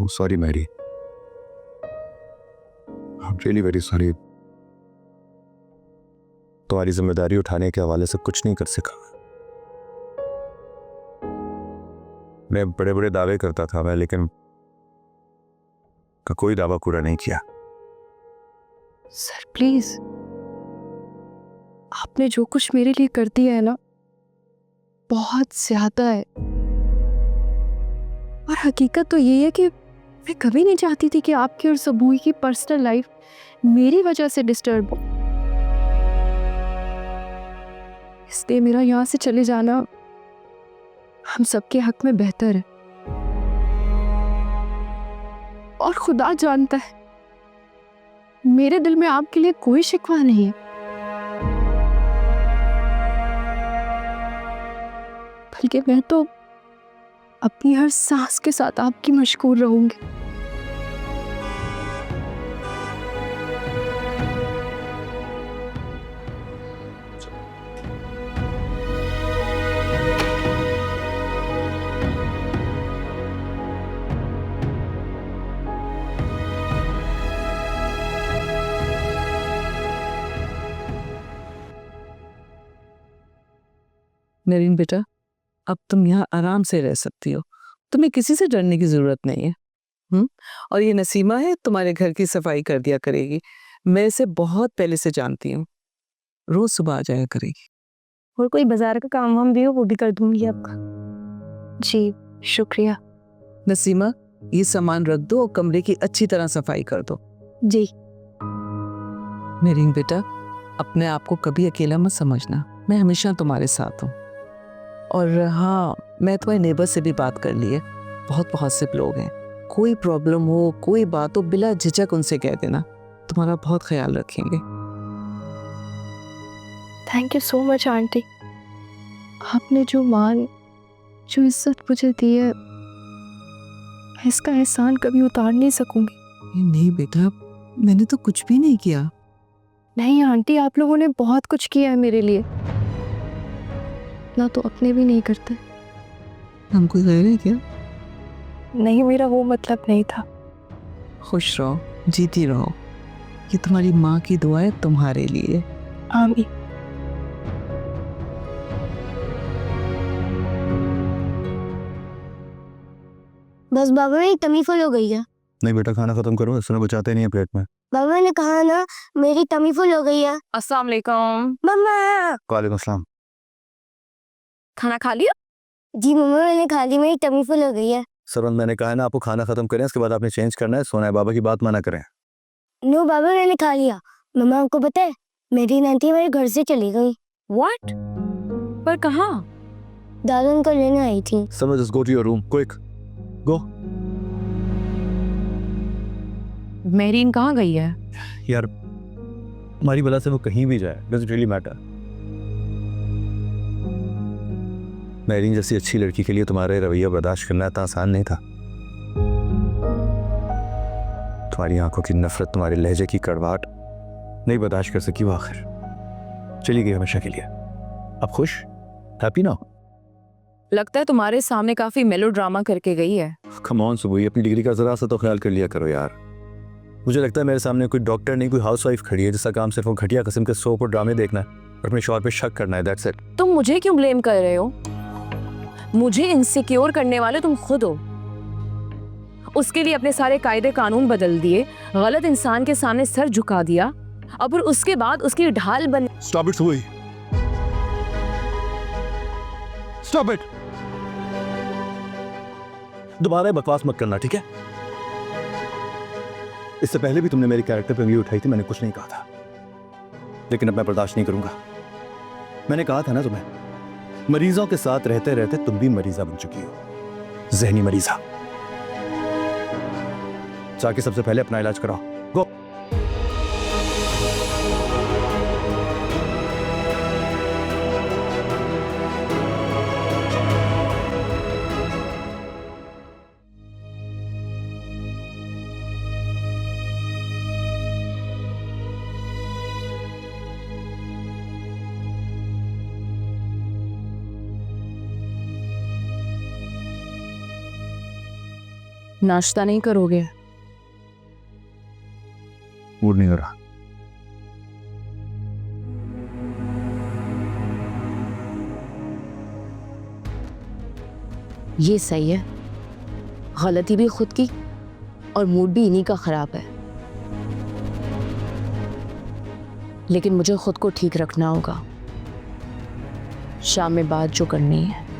Sorry Mary, I am really very sorry. तुम्हारी जिम्मेदारी उठाने के हवाले से कुछ नहीं कर सका। मैं बड़े बड़े दावे करता था मैं, लेकिन का कोई दावा पूरा नहीं किया। सर प्लीज, आपने जो कुछ मेरे लिए कर दिया है ना, बहुत ज्यादा है। और हकीकत तो ये है कि मैं कभी नहीं चाहती थी कि आपकी और सबूई की पर्सनल लाइफ मेरी वजह से डिस्टर्ब हो। इसलिए मेरा यहाँ से चले जाना हम सबके हक में बेहतर है। और खुदा जानता है, मेरे दिल में आपके लिए कोई शिकवा नहीं है, बल्कि मैं तो अपनी हर सांस के साथ आपकी मशहूर रहूंगी। नरीन बेटा, अब तुम यहाँ आराम से रह सकती हो, तुम्हें किसी से डरने की जरूरत नहीं है। और ये नसीमा है, तुम्हारे घर की सफाई कर दिया करेगी। मैं इसे बहुत पहले से जानती हूँ, रोज सुबह आ जाया करेगी। और कोई बाजार का काम वाम भी हो वो भी कर दूंगी आपका। जी शुक्रिया। नसीमा, ये सामान रख दो और कमरे की अच्छी तरह सफाई कर दो। जी। नरीन बेटा, अपने आप को कभी अकेला मत समझना, मैं हमेशा तुम्हारे साथ हूँ। और हाँ, मैं तुम्हारे नेबर से भी बात कर ली है, बहुत से लोग हैं। कोई प्रॉब्लम हो, कोई बात हो, बिला झिझक उनसे कह देना, तुम्हारा बहुत ख्याल रखेंगे। Thank you so much aunty. आपने जो मान, जो इज्जत मुझे दी है, मैं इसका एहसान कभी उतार नहीं सकूंगी। नहीं बेटा, मैंने तो कुछ भी नहीं किया। नहीं आंटी, आप लोगों ने बहुत कुछ किया है मेरे लिए, ना तो अपने भी नहीं करते। हम कोई गैर है क्या? नहीं, मेरा वो मतलब नहीं था। खुश रहो, जीती रहो, ये तुम्हारी माँ की दुआ है तुम्हारे लिए। आमीन। बस बाबा, मेरी टमी फुल हो गई है। नहीं बेटा, खाना खत्म करो, इसमें बचाते नहीं है पेट में। बाबा ने कहा ना, मेरी टमी फुल हो गई है। अस्सलाम वालेकुम। मम्मा। वालेकुम अस्सलाम। खाना खा लिया? जी मम्मा, मैंने खा ली, मेरी टमी फुल हो गई है। सरवंद, मैंने कहा है ना आपको खाना खत्म करें, इसके बाद आपने चेंज करना है, सोना है। बाबा की बात माना करें। नो बाबा, मैंने खा लिया। मम्मा, आपको पता है मेरी नानी मेरे घर से चली गई। व्हाट? पर कहाँ? दादा उनको लेने आई थी। सरवंद, just go to your room quick, go. मेरीन कहाँ गई है? यार, हमारी वजह से वो कहीं भी जाए, डजंट रियली मैटर। मेरीन जैसी अच्छी लड़की के लिए तुम्हारे रवैया बर्दाश्त करना इतना आसान नहीं था। तुम्हारी आंखों की नफरत, तुम्हारे लहजे की कड़वाहट नहीं बर्दाश्त कर सकी वो आखिर चली गई हमेशा के लिए। अब खुश, हैप्पी ना? लगता है तुम्हारे सामने काफी मेलोड्रामा करके गई है। कम ऑन सुबह, अपनी डिग्री का जरा सा तो ख्याल कर लिया करो यार। मुझे लगता है मेरे सामने कोई डॉक्टर नहीं, कोई हाउसवाइफ खड़ी है जिसका काम सिर्फ वो घटिया किस्म के सोप और ड्रामे देखना है और अपने शौहर पे शक करना है। That's it. तुम मुझे क्यों ब्लेम कर रहे हो? मुझे इनसिक्योर करने वाले तुम खुद हो। उसके लिए अपने सारे कायदे कानून बदल दिए, गलत इंसान के सामने सर झुका दिया और फिर उसके बाद उसकी ढाल बन। स्टॉप इट सुबह, स्टॉप इट। दोबारा बकवास मत करना, ठीक है? इससे पहले भी तुमने मेरे कैरेक्टर पे उंगली उठाई थी, मैंने कुछ नहीं कहा था, लेकिन अब मैं बर्दाश्त नहीं करूंगा। मैंने कहा था ना तुम्हें, मरीजों के साथ रहते रहते तुम भी मरीजा बन चुकी हो, जहनी मरीजा। जाके सबसे पहले अपना इलाज कराओ, गो। नाश्ता नहीं करोगे? मूड नहीं हो रहा। ये सही है, गलती भी खुद की और मूड भी इन्हीं का खराब है। लेकिन मुझे खुद को ठीक रखना होगा। शाम में बात जो करनी है